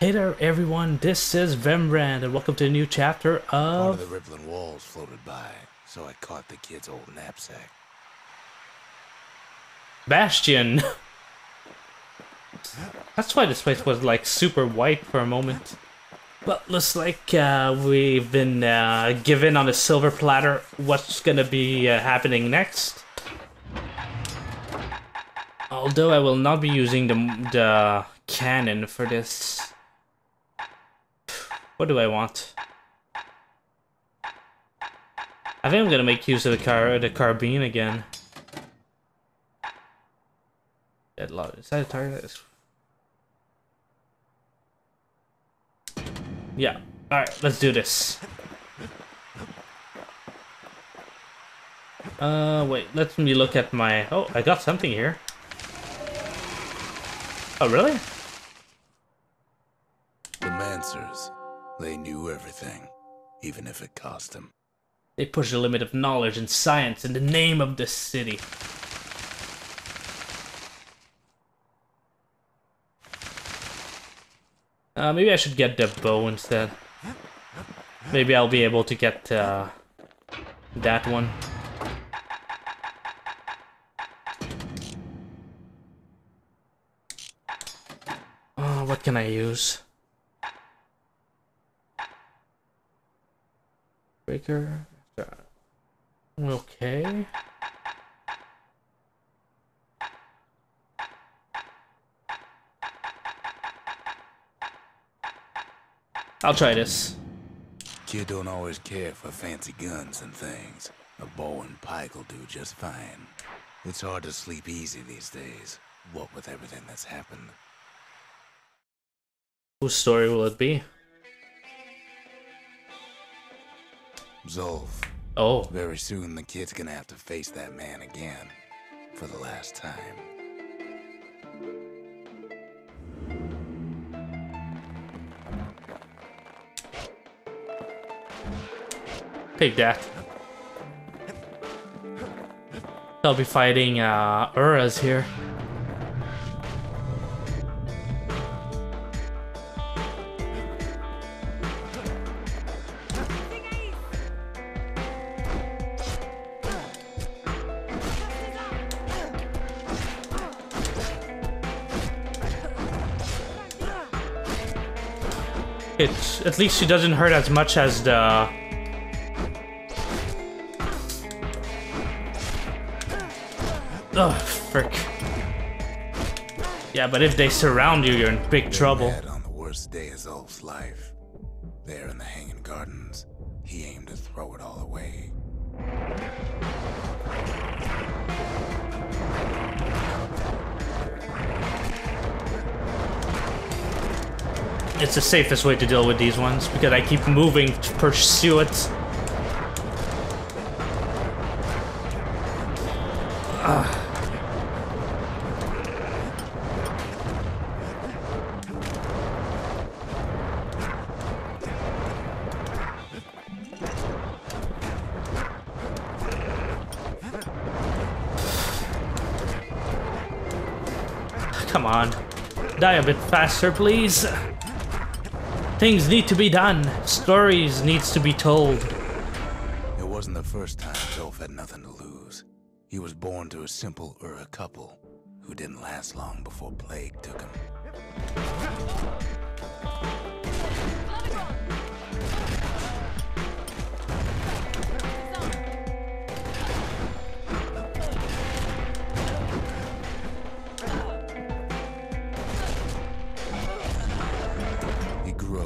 Hey there everyone, this is Vembrand and welcome to a new chapter Part of of the rippling walls floated by, so I caught the kid's old knapsack. Bastion. That's why this place was like super white for a moment. But looks like we've been given on a silver platter what's gonna be happening next. Although I will not be using the cannon for this. What do I want? I think I'm gonna make use of the carbine again. Deadlock. Is that a target? Yeah. Alright, let's do this. Wait, let me look at my... Oh, I got something here. Oh, really? The Mancers. They knew everything, even if it cost them. They push the limit of knowledge and science in the name of the city. Maybe I should get the bow instead. Maybe I'll be able to get that one. What can I use? Breaker. Okay. I'll try this. Kid don't always care for fancy guns and things. A bow and pike will do just fine. It's hard to sleep easy these days, what with everything that's happened. Whose story will it be? Zulf. Oh. Very soon the kid's gonna have to face that man again. For the last time. Take that. I'll be fighting Uras here. At least she doesn't hurt as much as the... Oh, frick. Yeah, but if they surround you, you're in big trouble. On the worst day of Zulf's life, there in the Hanging Gardens, he aimed to throw it all away. It's the safest way to deal with these ones, because I keep moving to pursue it. Come on. Die a bit faster, please. Things need to be done. Stories needs to be told. It wasn't the first time Zulf had nothing to lose. He was born to a simple Ura couple who didn't last long before plague took him.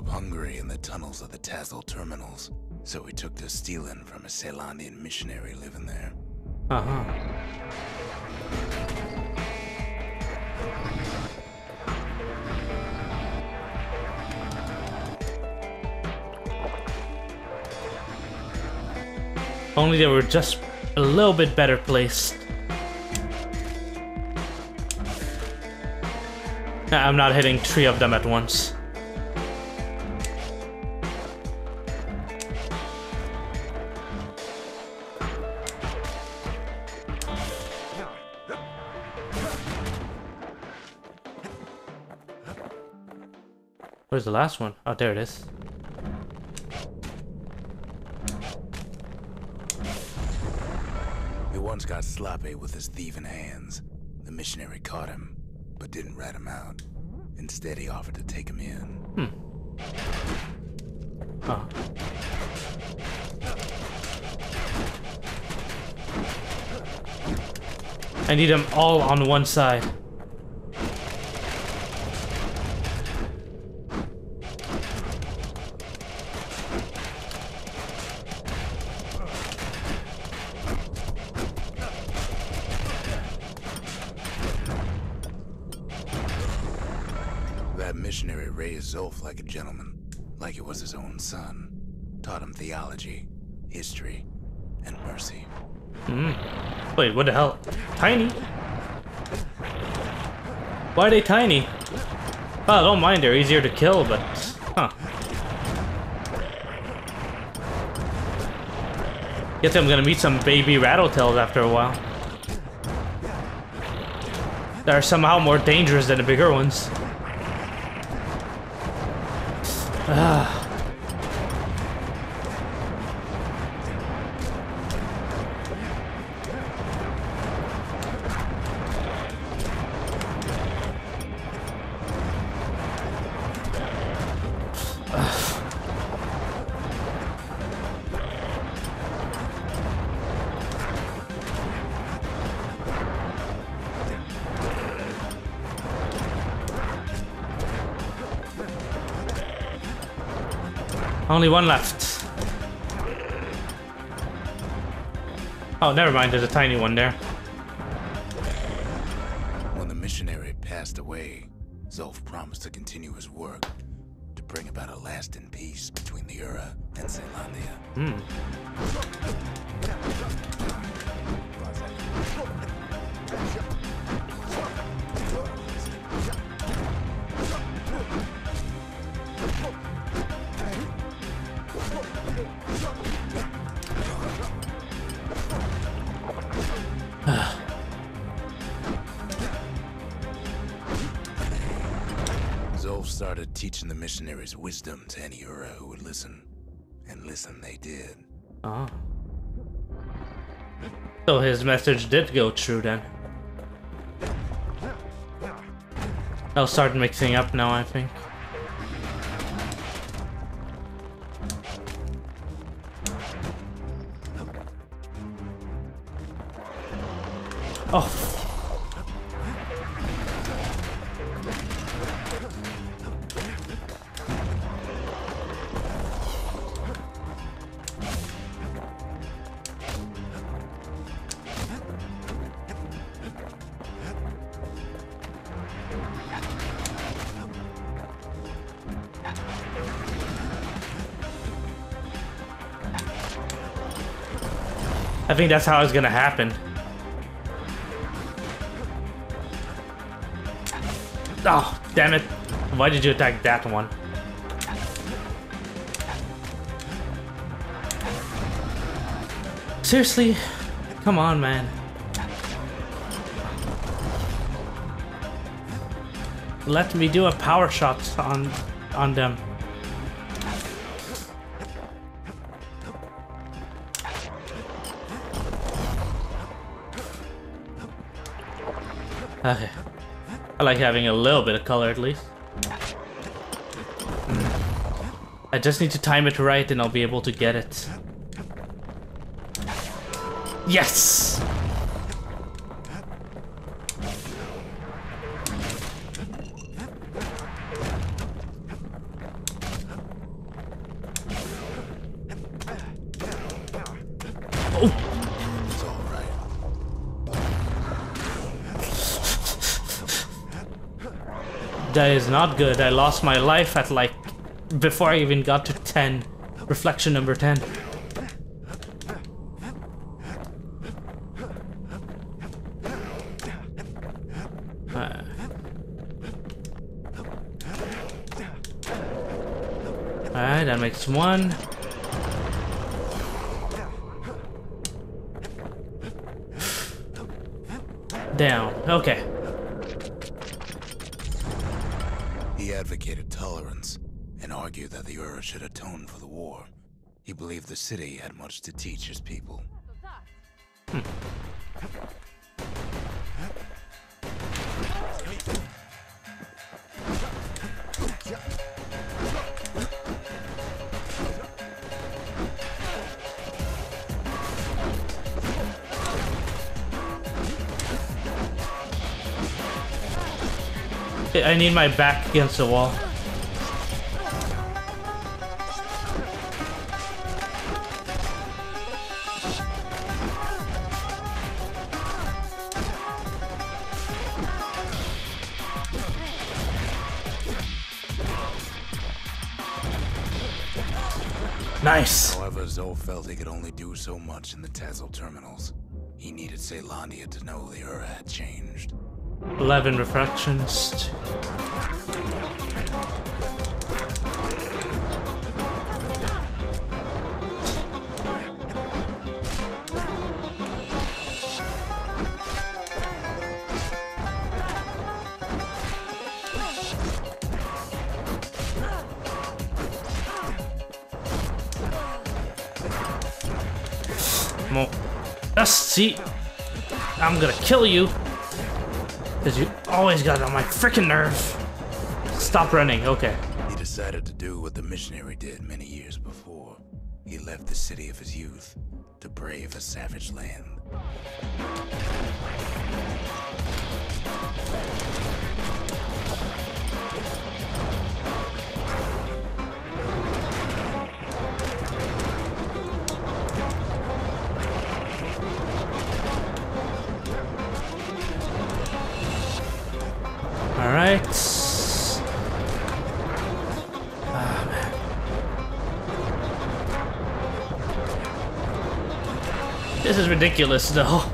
Hungry in the tunnels of the Tassel terminals, so he took to stealing from a Ceylonian missionary living there. Only they were just a little bit better placed. I'm not hitting 3 of them at once. Where's the last one? Oh, there it is. He once got sloppy with his thieving hands. The missionary caught him, but didn't rat him out. Instead, he offered to take him in. Oh. I need them all on one side. That missionary raised Zulf like a gentleman, like he was his own son. Taught him theology, history, and mercy. Wait, what the hell? Tiny? Why are they tiny? Oh, I don't mind, they're easier to kill, but... Huh. Guess I'm gonna meet some baby rattletails after a while. They're somehow more dangerous than the bigger ones. Only one left. Oh, never mind, there's a tiny one there. When the missionary passed away, Zulf promised to continue his work to bring about a lasting peace between the Ura and Zealandia. Zulf started teaching the missionaries wisdom to any Ura who would listen. And listen they did. Oh. So his message did go true then. I'll start mixing up now, I think. Oh. I think that's how it's gonna happen. Oh, damn it. Why did you attack that one? Seriously? Come on, man. Let me do a power shot on them. Okay. I like having a little bit of color at least. I just need to time it right and I'll be able to get it. Yes! That is not good. I lost my life at like before I even got to 10. Reflection number 10. Alright, that makes one. Down. Okay. He advocated tolerance and argued that the Ura should atone for the war. He believed the city had much to teach his people. I need my back against the wall. Nice. However, Zulf felt he could only do so much in the Tazil terminals. He needed Caelondia to know the Ura had changed. 11 refractions. See, I'm gonna kill you because you always got on my freaking nerve. Stop running. Okay. He decided to do what the missionary did many years before. He left the city of his youth to brave a savage land. Alright. Ah, man. This is ridiculous, though.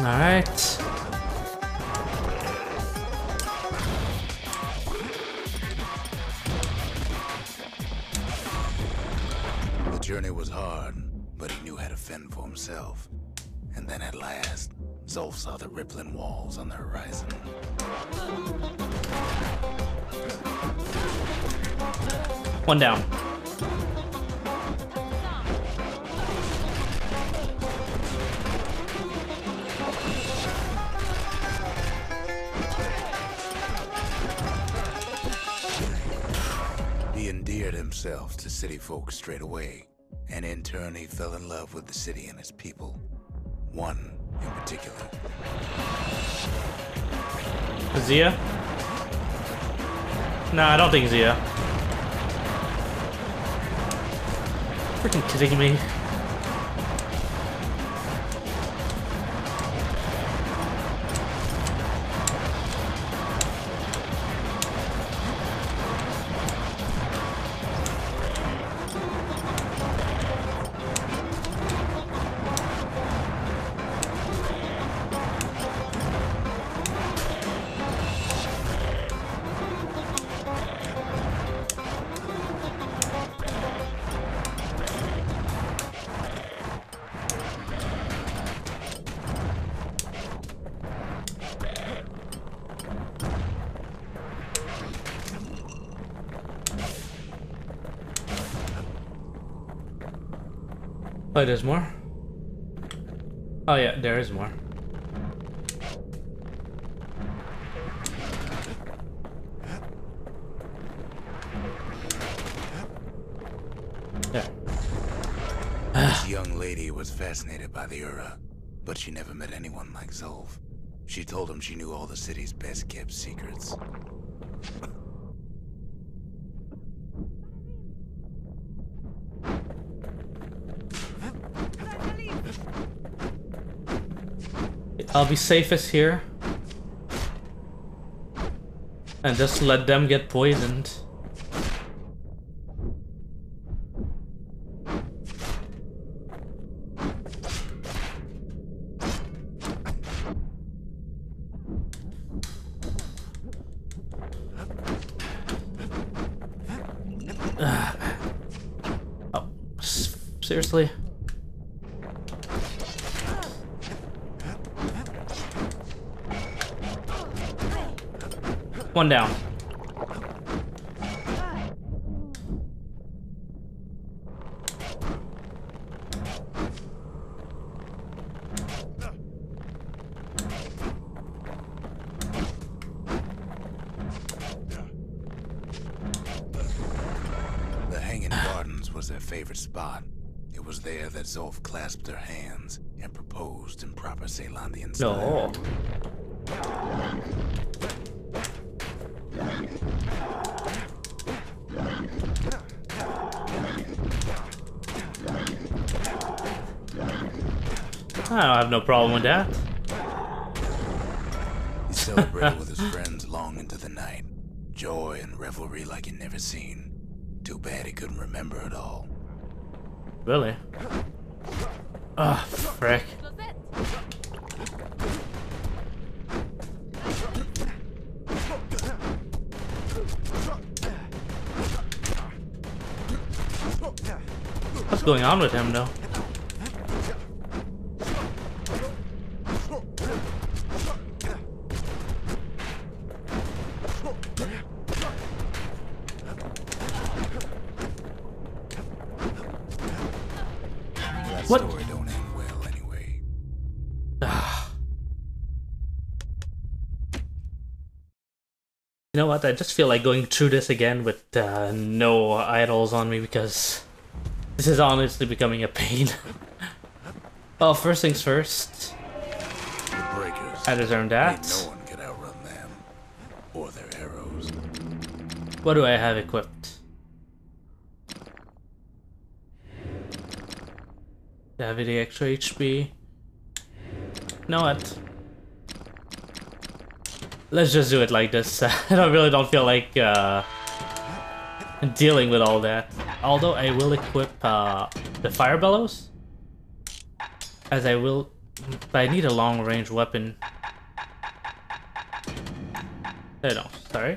Alright. The journey was hard, but he knew how to fend for himself. And then at last, Zulf saw the rippling walls on the horizon. One down. He endeared himself to city folk straight away, and in turn he fell in love with the city and its people. One in particular. Zia? No, I don't think Zia. Freaking kidding me. Oh, there's more? Oh yeah, there is more. There. This young lady was fascinated by the Ura, but she never met anyone like Zulf. She told him she knew all the city's best kept secrets. I'll be safest here. And just let them get poisoned. Oh, seriously? One down. The Hanging Gardens was their favorite spot. It was there that Zulf clasped her hands and proposed in proper Ceylandian style. No. I don't have no problem with that. He celebrated with his friends long into the night. Joy and revelry like he'd never seen. Too bad he couldn't remember it all. Really? Ah, frick. What's going on with him, though? What? Story don't end well anyway. You know what? I just feel like going through this again with no idols on me because this is honestly becoming a pain. Well, first things first. The breakers. I deserve that. Ain't no one could outrun them. Or their arrows. What do I have equipped? Have the extra HP. Know what? Let's just do it like this. I really don't feel like dealing with all that. Although I will equip the fire bellows, as I will. But I need a long range weapon. No, sorry.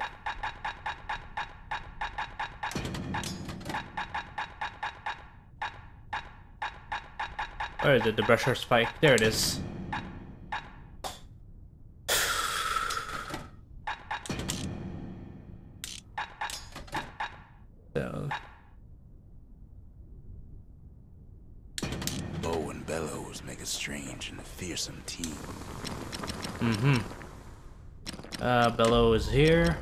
Where is it? The brusher spike. There it is. So. Bow and bellows make a strange and fearsome team. Bellow is here.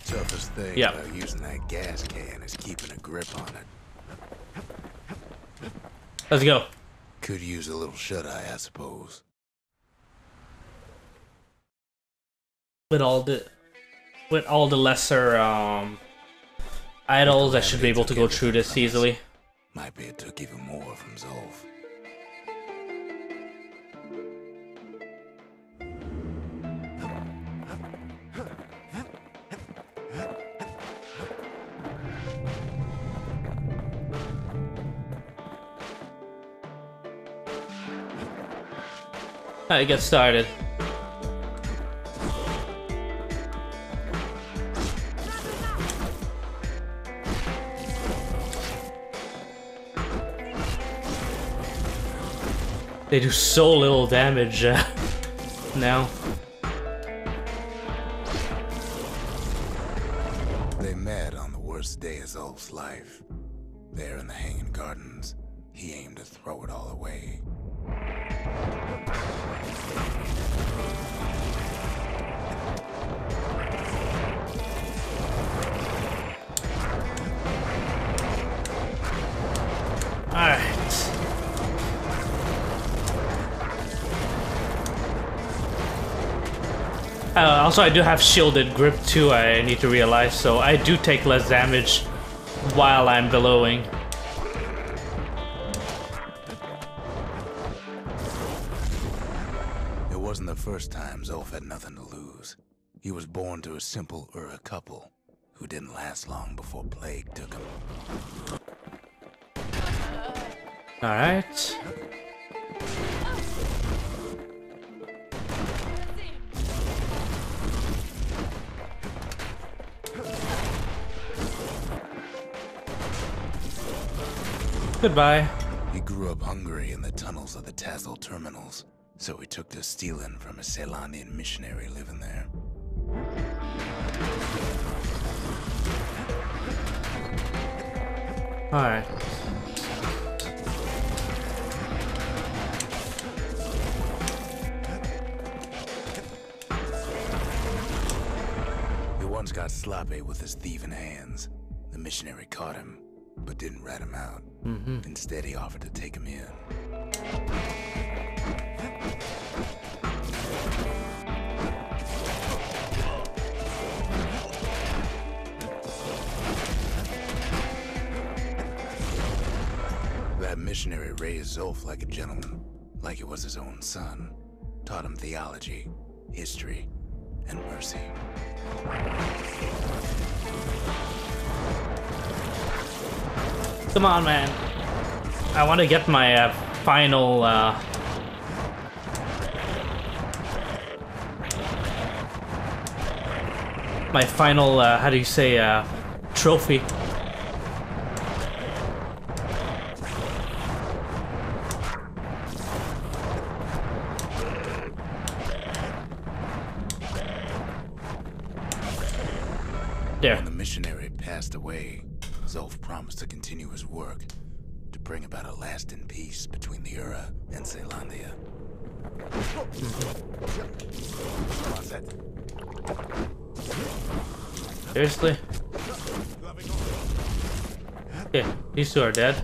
Toughest thing Yep. about using that gas can is keeping a grip on it. Let's go. Could use a little shut-eye, I suppose. With all the lesser idols, I should be able to go through this easily. Might be it took even more from Zulf. Alright, get started. They do so little damage now. They met on the worst day of Zulf's life. There in the Hanging Gardens, he aimed to throw it all away. Alright. Also, I do have shielded grip too, I need to realize, so I do take less damage while I'm bellowing. It wasn't the first time Zulf had nothing to lose. He was born to a simple Ura couple who didn't last long before plague took him. Alright. Goodbye. He grew up hungry in the tunnels of the Tassel terminals, so he took to stealing from a Ceylonian missionary living there. Alright. He once got sloppy with his thieving hands. The missionary caught him, but didn't rat him out. Instead, he offered to take him in. That missionary raised Zulf like a gentleman, like he was his own son. Taught him theology, history, and mercy. Come on, man. I want to get my final how do you say, trophy. There. When the missionary passed away, Zulf promised to continue his work to bring about a lasting peace between the Ura and Ceylandia. Seriously? Okay, these two are dead.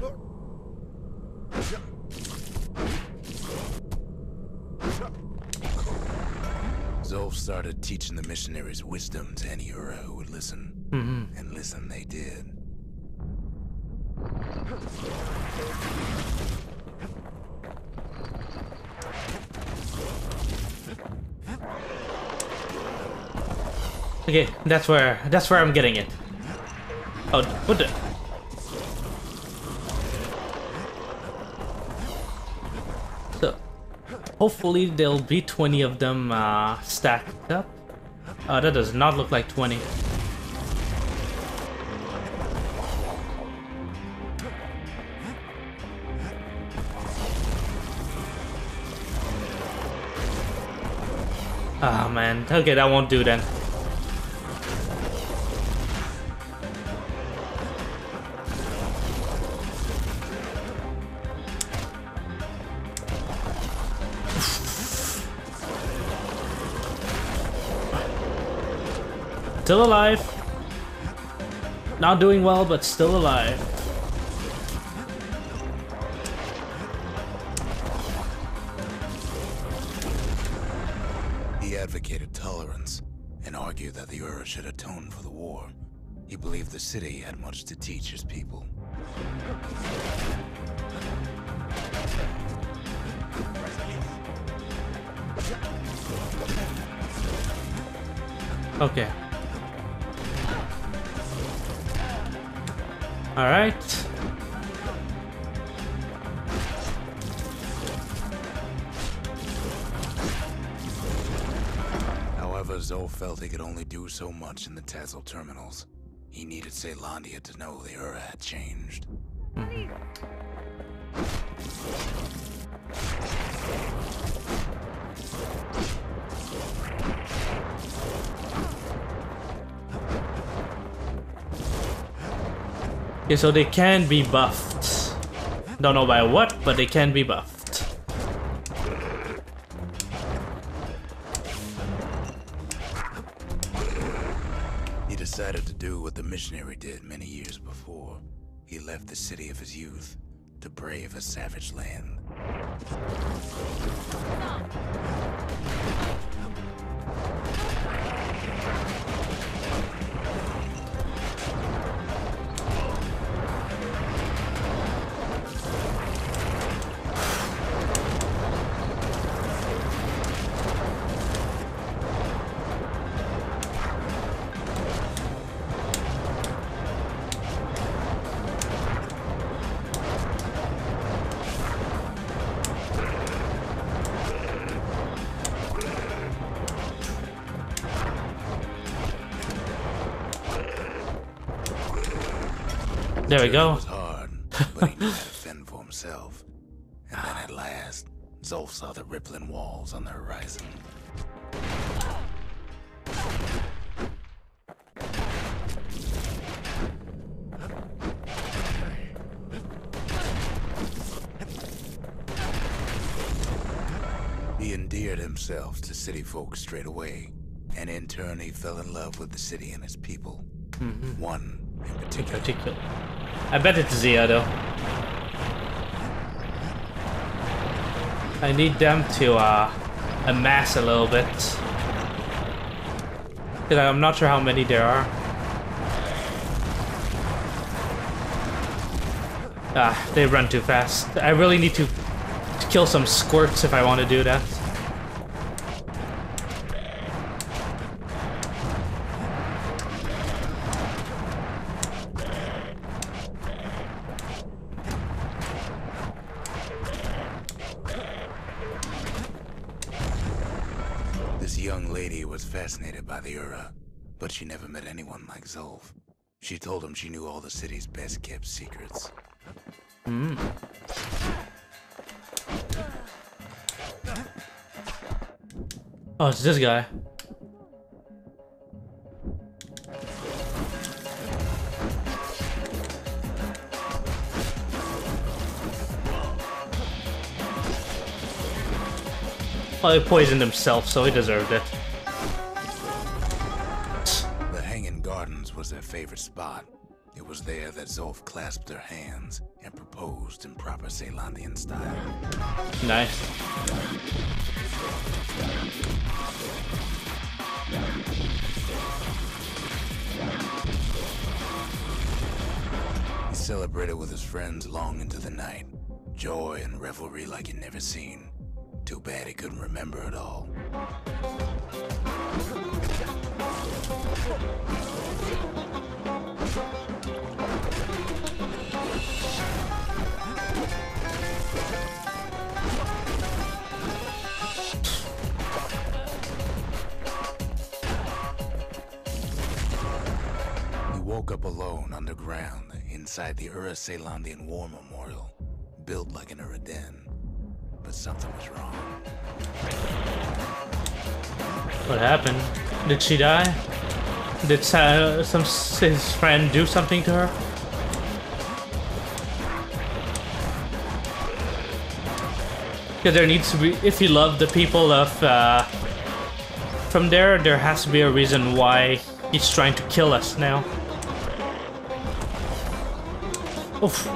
Zulf started teaching the missionaries wisdom to any Ura who would listen. And listen they did. Okay, that's where I'm getting it. Oh, what the? So, hopefully there'll be 20 of them stacked up. That does not look like 20. Ah, man. Okay, that won't do then. Still alive. Not doing well, but still alive. He advocated tolerance and argued that the Ura should atone for the war. He believed the city had much to teach his people. Okay. All right. However, Zulf felt he could only do so much in the Tassel terminals. He needed Ceylandia to know the Ura had changed. Okay, so they can be buffed. Don't know by what, but they can be buffed. He decided to do what the missionary did many years before. He left the city of his youth to brave a savage land. There we go. It was hard, but he knew how to fend for himself. And then at last, Zulf saw the rippling walls on the horizon. He endeared himself to city folk straight away, and in turn he fell in love with the city and its people. One in particular. I bet it's Zia though. I need them to amass a little bit. Because I'm not sure how many there are. They run too fast. I really need to kill some squirts if I want to do that. This young lady was fascinated by the Ura, but she never met anyone like Zulf. She told him she knew all the city's best-kept secrets. Oh, it's this guy. Well, he poisoned himself, so he deserved it. The Hanging Gardens was their favorite spot. It was there that Zulf clasped their hands and proposed in proper Ceylandian style. Nice. He celebrated with his friends long into the night. Joy and revelry like he'd never seen. Too bad he couldn't remember it all. He woke up alone underground inside the Ura Ceylandian War Memorial, built like an Ura den. But something was wrong. What happened? Did she die? Did his friend do something to her? Because there needs to be, if you love the people of from there has to be a reason why he's trying to kill us now. Oof.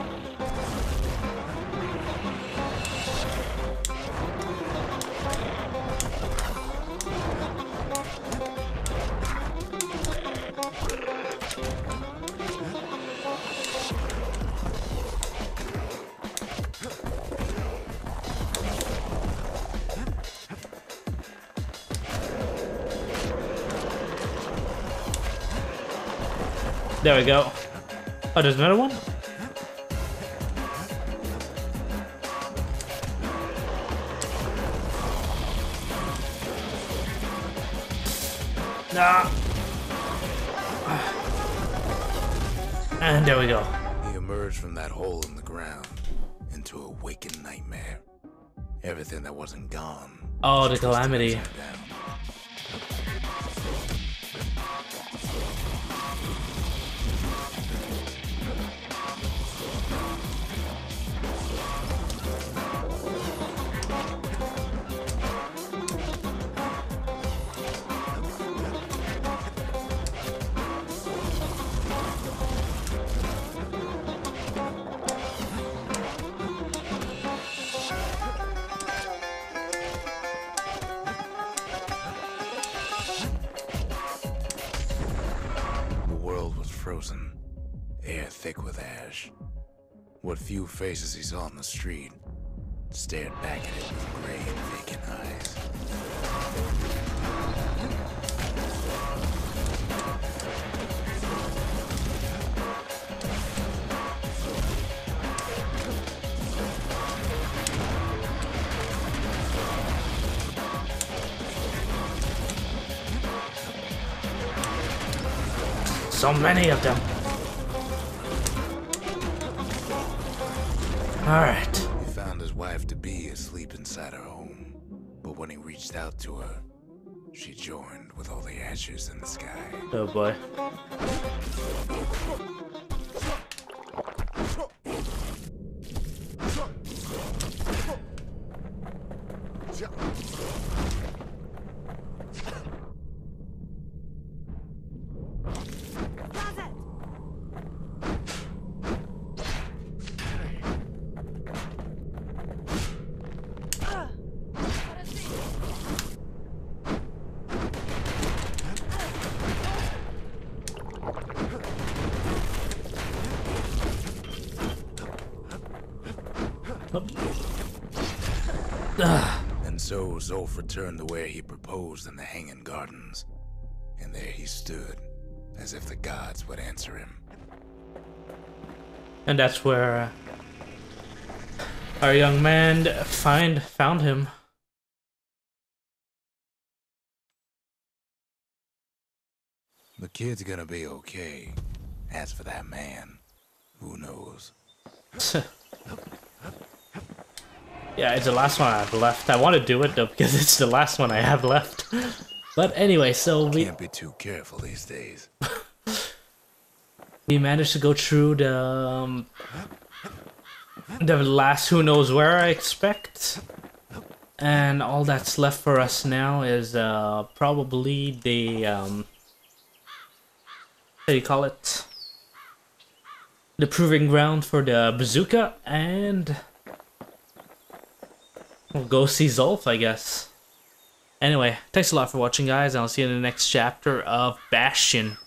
There we go. Oh, there's another one? Nah. And there we go. He emerged from that hole in the ground into a waking nightmare. Everything that wasn't gone. Oh, the calamity. Frozen, air thick with ash. What few faces he saw on the street stared back at him with gray and vacant eyes. So many of them. Alright. He found his wife to be asleep inside her home, but when he reached out to her, she joined with all the ashes in the sky. Oh boy. And so Zulf returned to where he proposed in the Hanging Gardens. And there he stood, as if the gods would answer him. And that's where our young man found him. The kid's gonna be okay. As for that man, who knows? Yeah, it's the last one I have left. I want to do it though because it's the last one I have left. But anyway, so we Can't be too careful these days. we managed to go through the last who knows where, I expect. And all that's left for us now is probably the how do you call it? The proving ground for the bazooka, and we'll go see Zulf, I guess. Anyway, thanks a lot for watching, guys, and I'll see you in the next chapter of Bastion.